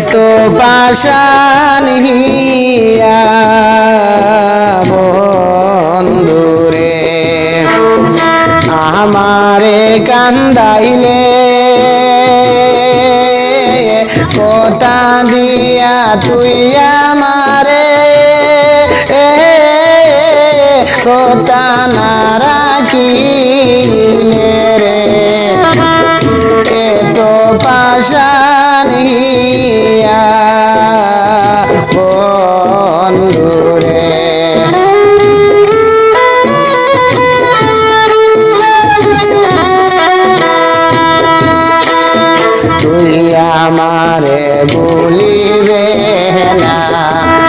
তো পাশান হিয়া বন্ধুরে আমারে কান্দাইলে কথা দিয়া তুই আমারে কথা না রাখিলে রে এত পাশান হিয়া বন্ধুরে তুই আমারে ভুলিবে না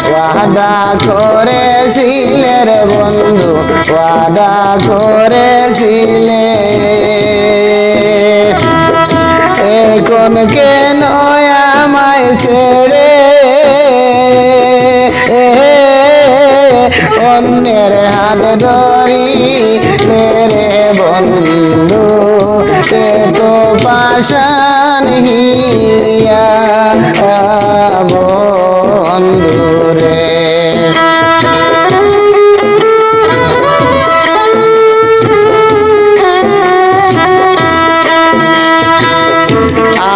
ওয়াদা করেছিলে রে বন্ধু ওয়াদা করেছিলে এখন কেন আমায় ছেড়ে অন্যের হাত ধরি রে বন্ধু তো পাশান হিয়া বন্ধুরে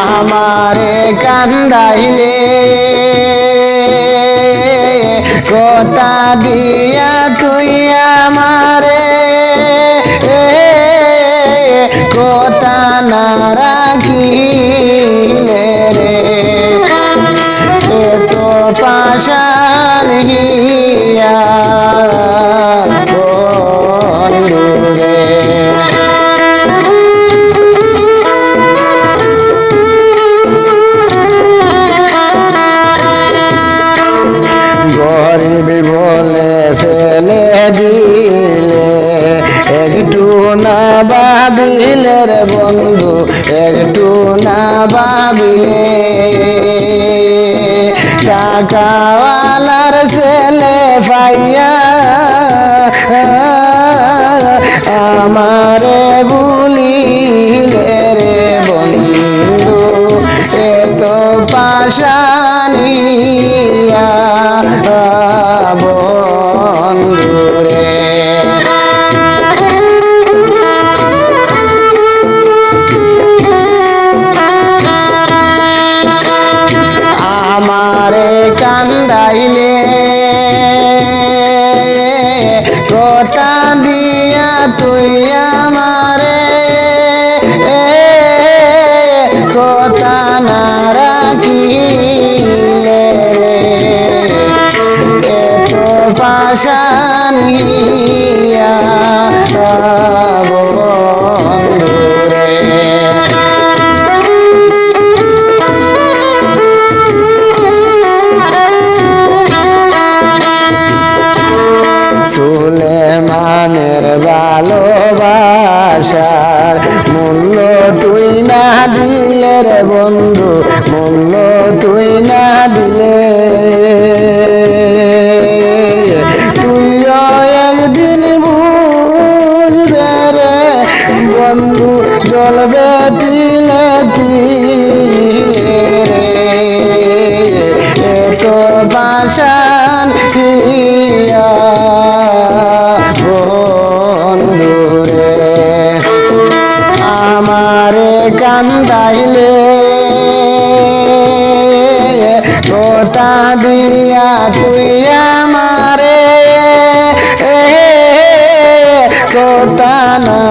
আমারে কান্দাইলে কথা দিয়া তুই আমারে কথা না রাখিলে রে তো পাশান হিয়া বন্ধুরে গরিব বলে ফেলে দিলে একটু না ভাবিলে রে বন্ধু একটু না ভাবিলে টাকাওয়ালার ছেলে পাইয়া আমারে ভুলিলে রে বন্ধু এত পাশান হিয়া বন্ধুরে আমারে কান্দাইলে কথা দিয়া তুই আমারে কথা না রাখিলে এত পাশান হিয়া বন্ধুরে সুলেমানের ভালোবাসার মূল্য তুই না দিলে রে বন্ধু মূল্য তুই না দিলে তুইও একদিন বুঝবে রে বন্ধু জ্বলবে তিলে তিলে রে তো পাশান হিয়া বন্ধুরে আমারে কান্দাইলে কথা দিয়া তুই আমারে কথা না